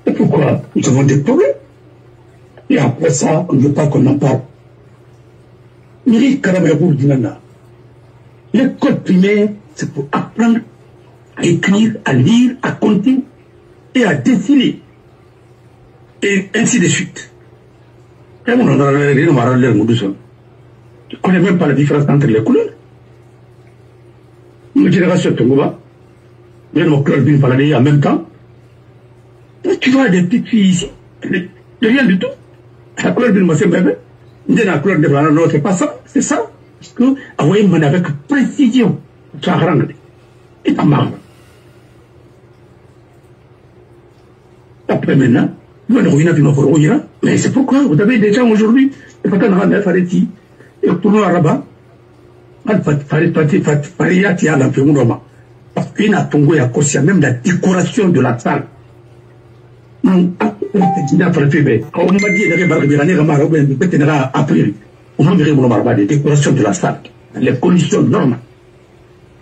Et pourquoi? Nous avons des problèmes. Et après ça, on ne veut pas qu'on en parle. Miri Karamerou Dinana. L'école primaire, c'est pour apprendre à écrire, à lire, à compter et à dessiner. Et ainsi de suite. Et on a je ne connais même pas la différence entre les couleurs. Une génération Tongoba, même mon cœur vient parler en même temps. Tu vois des petites filles ici, rien du tout. La couleur d'une moitié bébé, la couleur de la non, c'est pas ça, c'est ça. Parce que, envoyez moi avec précision, ça rend et ta marre. Après maintenant, nous avons mais c'est pourquoi vous avez des gens aujourd'hui, et pas qu'on a fait des et pour nous, Araba, parce qu'il a tombé à cause même de la décoration de la salle. On m'a dit des décorations de la salle, les conditions normales.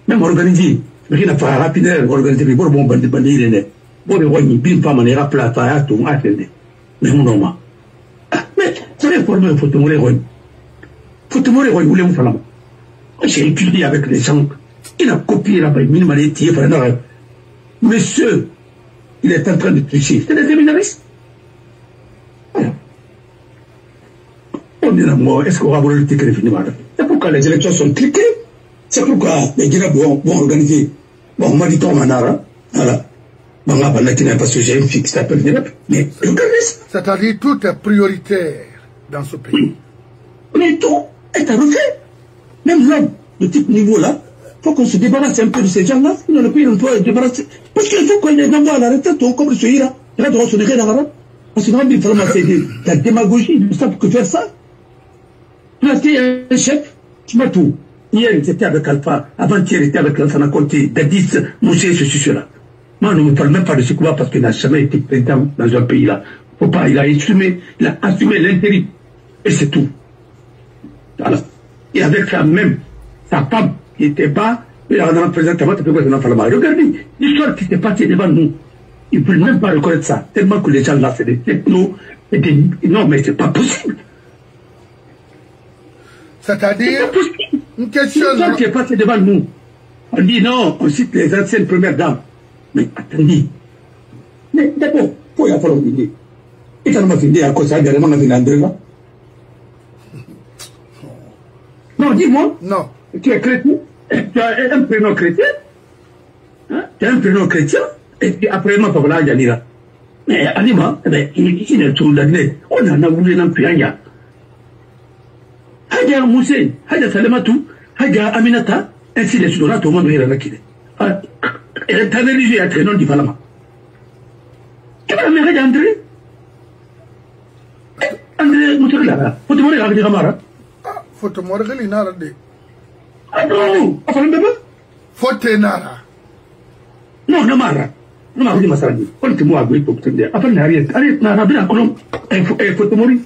Même organisé, rien à faire rapidement, organiser les bonbons de bandits, bon, les bin pas maniera plata à tout, attendez. Mais mon nom. Mais, ça n'est pas le photo, j'ai étudié avec les gens. Il a copié là-bas, monsieur, il est en train de tricher. C'est des séminaristes. On est là, moi, est-ce qu'on va vouloir lutter que les finis? C'est pourquoi les élections sont cliquées. C'est pourquoi les gens vont organiser. Bon, on m'a dit ton manara. Voilà. Parce que j'ai une fille qui s'appelle Dérep. Mais regardez ça. C'est-à-dire tout est prioritaire dans ce pays. Mais tout est à refaire. Même l'homme de type niveau-là, il faut qu'on se débarrasse un peu de ces gens-là. Sinon, le pays, on doit se débarrasser. Parce qu'il faut qu'on les envoie à la retraite, comme le Sohira. Là, on se dégaine à la retraite. Parce que il faut c'est de la démagogie, de ça pour que faire ça. Placer un chef, tu m'as tout. Hier, il était avec Alpha. Avant-hier, il était avec Alpha Nakonte, Dadis, Moussé, ceci, cela. Moi, on ne me parle même pas de ce combat parce qu'il n'a jamais été président dans un pays-là. Faut pas, il a assumé l'intérim. Et c'est tout. Voilà. Et avec ça même, sa femme, qui n'était pas, il a un président, regardez, l'histoire qui s'est passée devant nous. Ils ne veulent même pas reconnaître ça. Tellement que les gens là, c'est des technos, non, mais c'est pas possible. C'est-à-dire, une question. L'histoire qui est passée devant nous. On dit non, on cite les anciennes premières dames. Mais attendez. Mais d'abord, il faut y avoir une idée. Et quand on m'a fini à cause de la demande, non, dis-moi. Non. Tu es chrétien. Tu as un prénom chrétien. Hein? Tu as un prénom chrétien. Et puis après, ma papa, il y a mais Alima, il est tout l'année. On en a voulu n'en plus rien. Haja Moussé, Haja Salamatou, Haja Aminata, ainsi de suite, on a tout le monde qui est là. Elle est religieux à traîner du Parlement. Tu vas me regarder André? André, nous sommes là. Faut te mourir avec des camarades. Faut te mourir, il n'a pas. Ah non, pas le bébé? Faut te nara. Non, non, Mara. Non, Mara, dis-moi ça. On te mouille avec pour te dire. Après, arrête, Nara, bien, Colombe. Faut te mourir.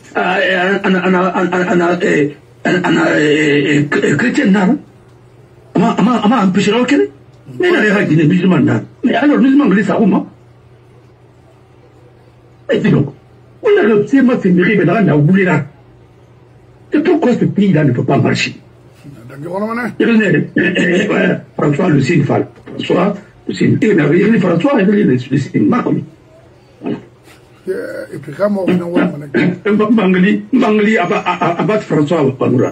Chrétien, Nara. Ama empêché la Okene. Mais il a des musulmans, Nara. Mais alors, musulmans, ils savent comment? Et puis donc, on a le thème, c'est une rive dans la boulera. Et pourquoi ce pays-là ne peut pas marcher? François Lucien Fall. François Lucien. Et François Lucien Marcomi. Voilà. Et puis, comment on a Mangli abat François Bangoura.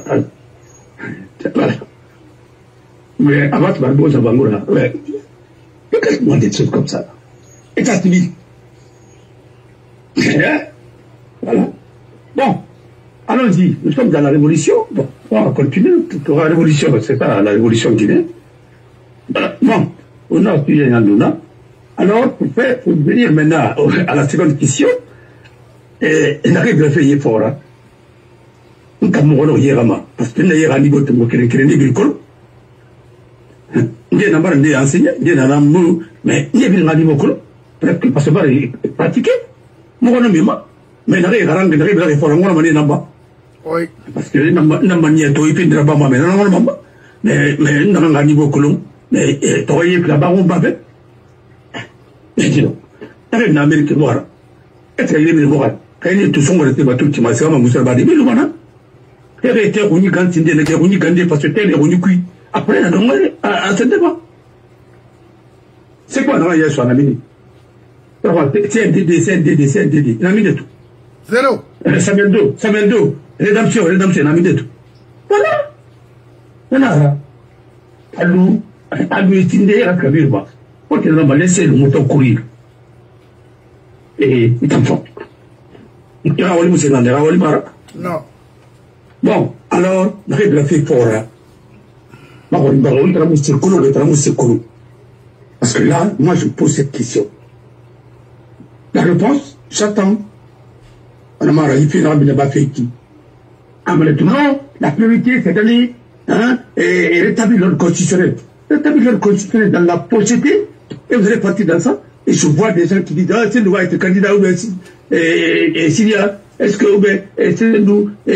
Voilà. Mais abat Barbosa Bangoura. Ouais. Pourquoi des choses comme ça? États-Unis. Voilà. Bon, allons-y. Nous sommes dans la révolution. Bon, on va continuer. La révolution, c'est pas la révolution guinéenne. Voilà. Bon, on a pu alors, pour venir maintenant à la seconde question, il arrive à faire fort. Nous avons parce que nous avons un niveau de l'école. Nous avons enseigné, nous avons mais nous avons un niveau de peut-être que parce que nous pratiqué. Nous avons mais nous avons un fort. Oui. Parce que nous avons un niveau de mais nous avons un niveau de mais tu vois que là-bas on va faire. En Amérique noire, est-ce qu'il y a des morales? Quand il y a tout son côté, tout le monde, c'est comme Moussa Badi, mais le mana. Il y a été réuni quand il y a été réuni quand parce que tel est réuni cuit. Après, il y a demandé à ce débat. C'est quoi dans la hier sur la mine? C'est un DD, la mine de tout. Zéro. Samendo, rédemption, la mine de tout. Voilà. Voilà. Allô, est indé à Kabirba. Quand on va laisser le mouton courir. Et il t'en faut. Non. Bon, alors, on a fait fort. Parce que là, moi, je pose cette question. La réponse, j'attends. On a marre, il fait qui. Ah, maintenant, la priorité, c'est d'aller rétablir l'ordre constitutionnel. Rétablir l'ordre constitutionnel dans la société. Et vous allez partir dans ça. Et je vois des gens qui disent, ah, c'est nous va être candidat, ou bien, s'il y a, est-ce que, ou bien,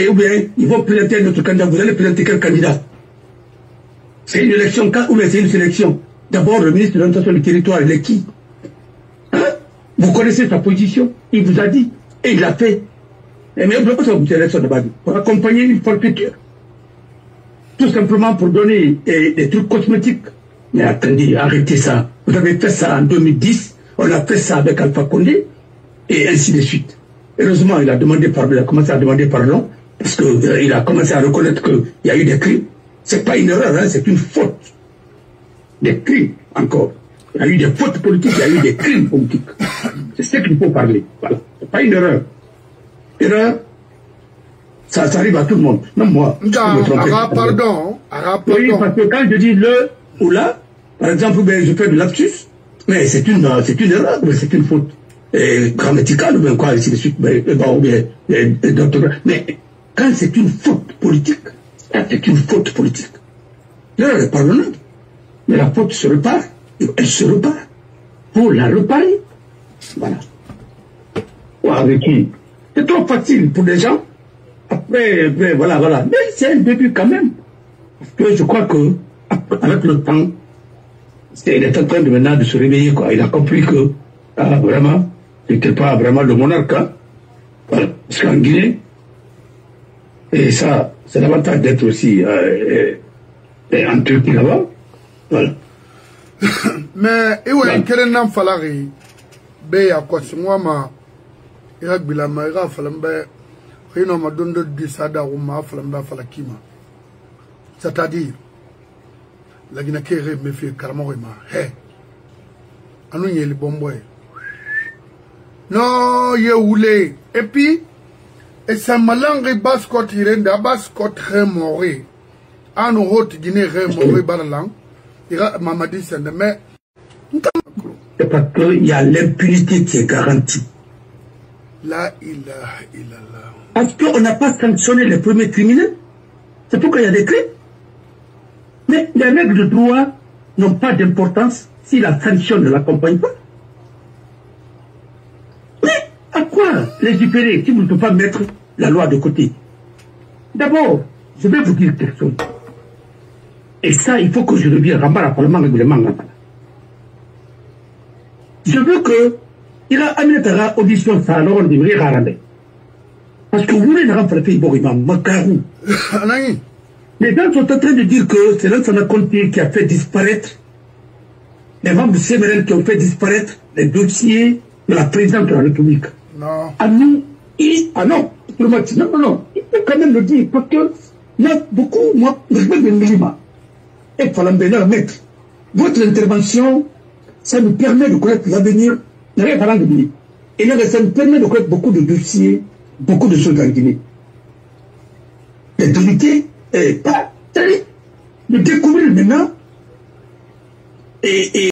ou bien, ils vont présenter notre candidat, vous allez présenter quel candidat? C'est une élection, ou bien c'est une sélection. D'abord, le ministre de l'Orientation du territoire, il est qui? Hein? Vous connaissez sa position, il vous a dit, et il l'a fait. Mais on ne peut pas faire une élection de Badi, pour accompagner une forfaiture. Tout simplement pour donner des trucs cosmétiques. Mais attendez, arrêtez ça. Vous avez fait ça en 2010, on a fait ça avec Alpha Condé, et ainsi de suite. Heureusement, il a commencé à demander pardon, parce qu'il a commencé à reconnaître qu'il y a eu des crimes. C'est pas une erreur, hein, c'est une faute. Des crimes, encore. Il y a eu des fautes politiques, il y a eu des crimes politiques. C'est ce qu'il faut parler. Voilà. C'est pas une erreur. Erreur, ça arrive à tout le monde. Même moi. Pardon. Oui, parce que quand je dis le ou là, par exemple, je fais de lapsus, mais c'est une erreur, mais c'est une faute grammaticale, ou bien quoi, ainsi de suite, mais quand c'est une faute politique, c'est une faute politique. L'erreur est pardonnable, mais la faute se repart, elle se repart. Pour la réparer. Voilà. Ou avec qui? C'est trop facile pour les gens. Après, voilà. Mais c'est un début quand même. Parce que je crois que, avec le temps, il est en train de maintenant de se réveiller, quoi. Il a compris que, vraiment, c'était pas vraiment le monarque, hein. Voilà. Parce qu'en Guinée, et ça, c'est l'avantage d'être aussi en Turquie là-bas. Voilà. Mais, quel n'en falari, à quoi c'est moi, c'est-à-dire, la Guinée me fait carrément anu yeli bomboy non ye oulé et puis et ça malangue bascot irenda bascot remoré anu hot Guinée remoré barlang ira Mamadi Sende mais c'est parce qu'il y a l'impunité qui est garantie. La ilaha illallah. Parce qu'on n'a pas sanctionné les premiers criminels. C'est pourquoi il y a des crimes. Mais les règles de droit n'ont pas d'importance si la sanction ne l'accompagne pas. Mais à quoi légiférer si vous ne pouvez pas mettre la loi de côté? D'abord, je vais vous dire quelque chose. Et ça, il faut que je revienne à la Parlement règlement. Je veux que il a amené ta audition ça alors on devrait ramener. Parce que vous voulez faire pays Borima, Makarou. Les gens sont en train de dire que c'est Lansana Conté qui a fait disparaître les membres du CMRL qui ont fait disparaître les dossiers de la présidente de la République. Non. Ah non, non, non, il faut quand même le dire parce que il y a beaucoup, moi, je vais venir là. Et pour l'embellir, maître, votre intervention, ça nous permet de connaître l'avenir. Et là, ça me permet de connaître beaucoup de dossiers, beaucoup de choses en Guinée. L'autorité, de découvrir maintenant et